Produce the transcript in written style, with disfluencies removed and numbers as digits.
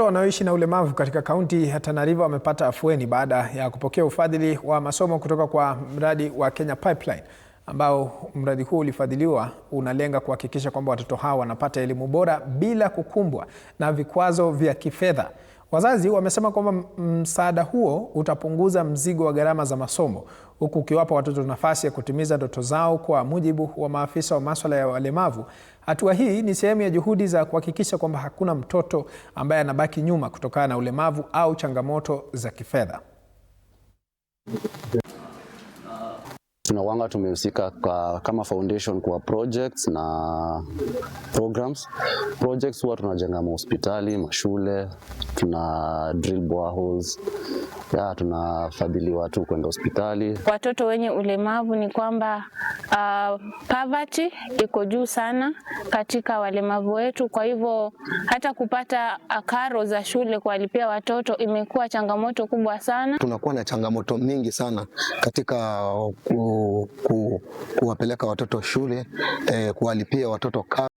Watoto wanaoishi na ulemavu katika kaunti ya Tana River wamepata afueni baada ya kupokea ufadhili wa masomo kutoka kwa mradi wa Kenya Pipeline, ambao mradi huu ulifadhiliwa unalenga kuhakikisha kwamba watoto hawa wanapata elimu bora bila kukumbwa na vikwazo vya kifedha. Wazazi wamesema kwamba msaada huo utapunguza mzigo wa gharama za masomo, huku ukiwapa watoto nafasi ya kutimiza ndoto zao kwa mujibu wa maafisa wa masuala ya walemavu. Hatua hii ni sehemu ya juhudi za kuhakikisha kwamba hakuna mtoto ambaye anabaki nyuma kutokana na ulemavu au changamoto za kifedha. Tunawanga tumehusika kama foundation kwa projects na programs. Projects huwa tunajenga hospitali, mashule, tuna drill boreholes, tunafadhili watu kwenda hospitali. Watoto wenye ulemavu ni kwamba poverty iko juu sana katika walemavu wetu, kwa hivyo hata kupata karo za shule kuwalipia watoto imekuwa changamoto kubwa sana. Tunakuwa na changamoto mingi sana katika kuwapeleka watoto shule, kuwalipia watoto karo.